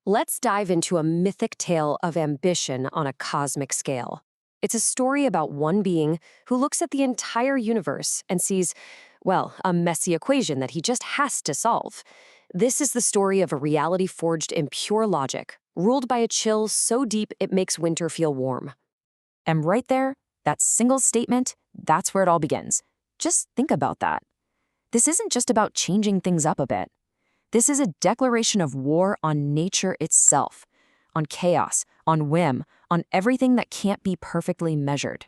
Let's dive into a mythic tale of ambition on a cosmic scale. It's a story about one being who looks at the entire universe and sees, well, a messy equation that he just has to solve. This is the story of a reality forged in pure logic, ruled by a chill so deep it makes winter feel warm. And right there, that single statement, that's where it all begins. Just think about that. This isn't just about changing things up a bit. This is a declaration of war on nature itself, on chaos, on whim, on everything that can't be perfectly measured.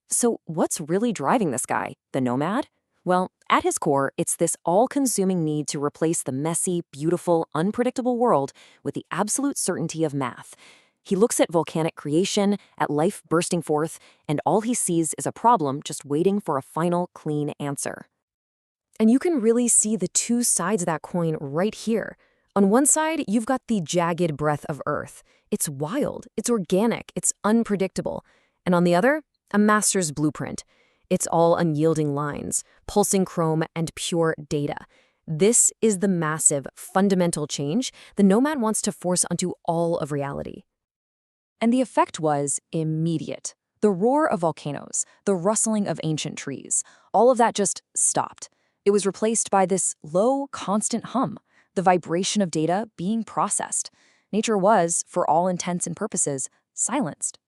So what's really driving this guy, the nomad? Well, at his core, it's this all-consuming need to replace the messy, beautiful, unpredictable world with the absolute certainty of math. He looks at volcanic creation, at life bursting forth, and all he sees is a problem just waiting for a final, clean answer. And you can really see the two sides of that coin right here. On one side, you've got the jagged breath of Earth. It's wild, it's organic, it's unpredictable. And on the other, a master's blueprint. It's all unyielding lines, pulsing chrome, and pure data. This is the massive, fundamental change the nomad wants to force onto all of reality. And the effect was immediate. The roar of volcanoes, the rustling of ancient trees, all of that just stopped. It was replaced by this low, constant hum, the vibration of data being processed. Nature was, for all intents and purposes, silenced.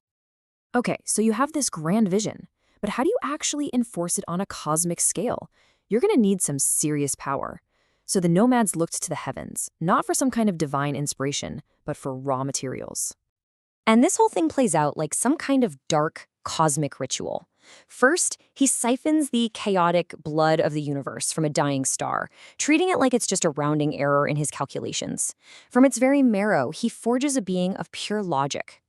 Okay, so you have this grand vision, but how do you actually enforce it on a cosmic scale? You're going to need some serious power. So the nomads looked to the heavens, not for some kind of divine inspiration, but for raw materials. And this whole thing plays out like some kind of dark, cosmic ritual. First, he siphons the chaotic blood of the universe from a dying star, treating it like it's just a rounding error in his calculations. From its very marrow, he forges a being of pure logic.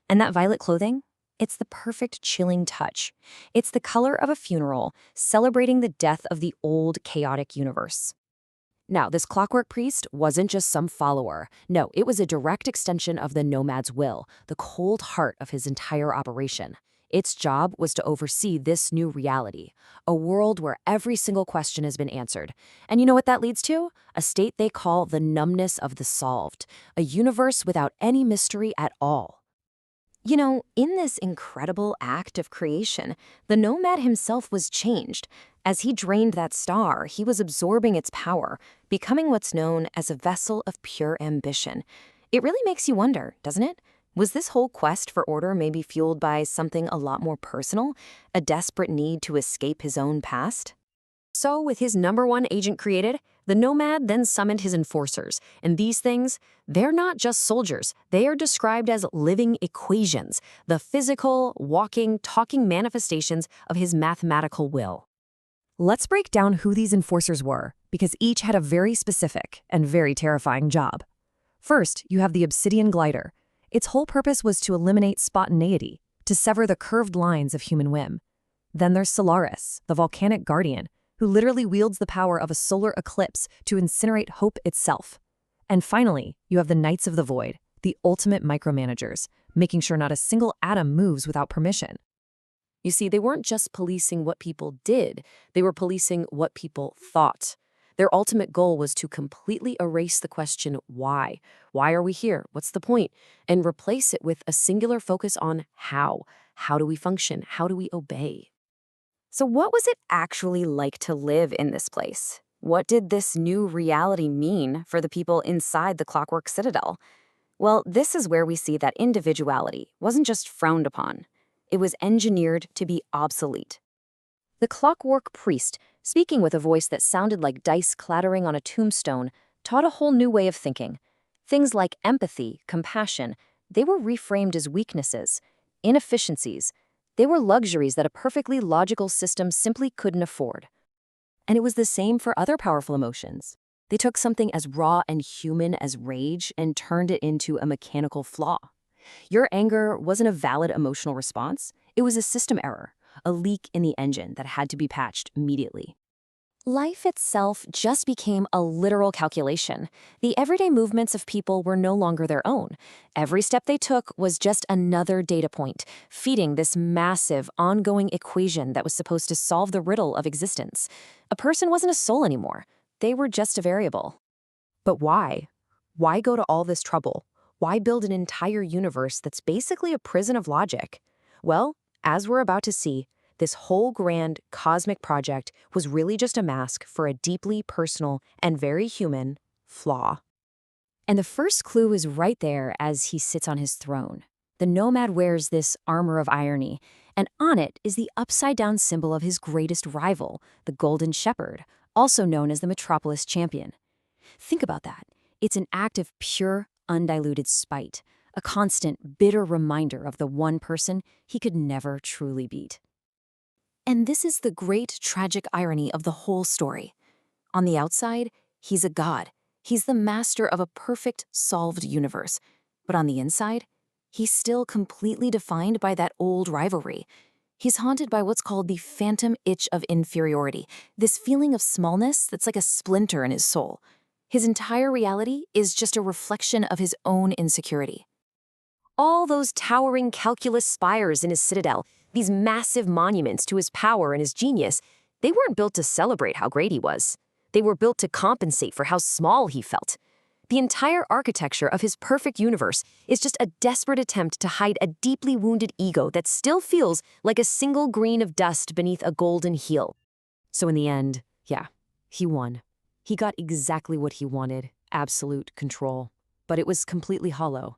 And that violet clothing? It's the perfect chilling touch. It's the color of a funeral, celebrating the death of the old, chaotic universe. Now, this clockwork priest wasn't just some follower. No, it was a direct extension of the nomad's will, the cold heart of his entire operation. Its job was to oversee this new reality, a world where every single question has been answered. And you know what that leads to? A state they call the numbness of the solved, a universe without any mystery at all. You know, in this incredible act of creation, the nomad himself was changed. As he drained that star, he was absorbing its power, becoming what's known as a vessel of pure ambition. It really makes you wonder, doesn't it? Was this whole quest for order maybe fueled by something a lot more personal, a desperate need to escape his own past? So, with his number one agent created, the nomad then summoned his enforcers. And these things, they're not just soldiers. They are described as living equations, the physical, walking, talking manifestations of his mathematical will. Let's break down who these enforcers were, because each had a very specific and very terrifying job. First, you have the Obsidian Glider. Its whole purpose was to eliminate spontaneity, to sever the curved lines of human whim. Then there's Solaris, the volcanic guardian, who literally wields the power of a solar eclipse to incinerate hope itself. And finally, you have the Knights of the Void, the ultimate micromanagers, making sure not a single atom moves without permission. You see, they weren't just policing what people did, they were policing what people thought. Their ultimate goal was to completely erase the question, why? Why are we here? What's the point? And replace it with a singular focus on how. How do we function? How do we obey? So what was it actually like to live in this place? What did this new reality mean for the people inside the Clockwork Citadel? Well, this is where we see that individuality wasn't just frowned upon. It was engineered to be obsolete. The Clockwork Priest, speaking with a voice that sounded like dice clattering on a tombstone, taught a whole new way of thinking. Things like empathy, compassion, they were reframed as weaknesses, inefficiencies. They were luxuries that a perfectly logical system simply couldn't afford. And it was the same for other powerful emotions. They took something as raw and human as rage and turned it into a mechanical flaw. Your anger wasn't a valid emotional response. It was a system error, a leak in the engine that had to be patched immediately. Life itself just became a literal calculation. The everyday movements of people were no longer their own. Every step they took was just another data point, feeding this massive, ongoing equation that was supposed to solve the riddle of existence. A person wasn't a soul anymore. They were just a variable. But why? Why go to all this trouble? Why build an entire universe that's basically a prison of logic? Well, as we're about to see, this whole grand cosmic project was really just a mask for a deeply personal and very human flaw. And the first clue is right there as he sits on his throne. The nomad wears this armor of irony, and on it is the upside-down symbol of his greatest rival, the Golden Shepherd, also known as the Metropolis Champion. Think about that. It's an act of pure, undiluted spite, a constant, bitter reminder of the one person he could never truly beat. And this is the great, tragic irony of the whole story. On the outside, he's a god. He's the master of a perfect, solved universe. But on the inside, he's still completely defined by that old rivalry. He's haunted by what's called the phantom itch of inferiority, this feeling of smallness that's like a splinter in his soul. His entire reality is just a reflection of his own insecurity. All those towering calculus spires in his citadel, these massive monuments to his power and his genius, they weren't built to celebrate how great he was. They were built to compensate for how small he felt. The entire architecture of his perfect universe is just a desperate attempt to hide a deeply wounded ego that still feels like a single grain of dust beneath a golden heel. So in the end, yeah, he won. He got exactly what he wanted, absolute control. But it was completely hollow.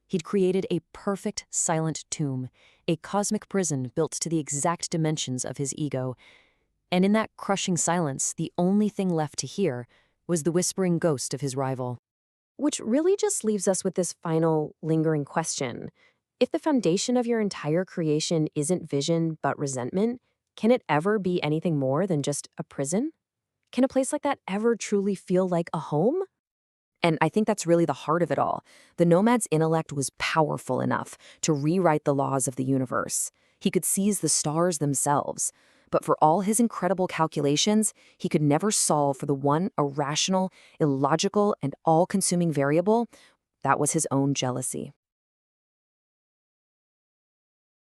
He'd created a perfect silent tomb, a cosmic prison built to the exact dimensions of his ego. And in that crushing silence, the only thing left to hear was the whispering ghost of his rival. Which really just leaves us with this final, lingering question. If the foundation of your entire creation isn't vision but resentment, can it ever be anything more than just a prison? Can a place like that ever truly feel like a home? And I think that's really the heart of it all. The nomad's intellect was powerful enough to rewrite the laws of the universe. He could seize the stars themselves. But for all his incredible calculations, he could never solve for the one irrational, illogical, and all-consuming variable that was his own jealousy.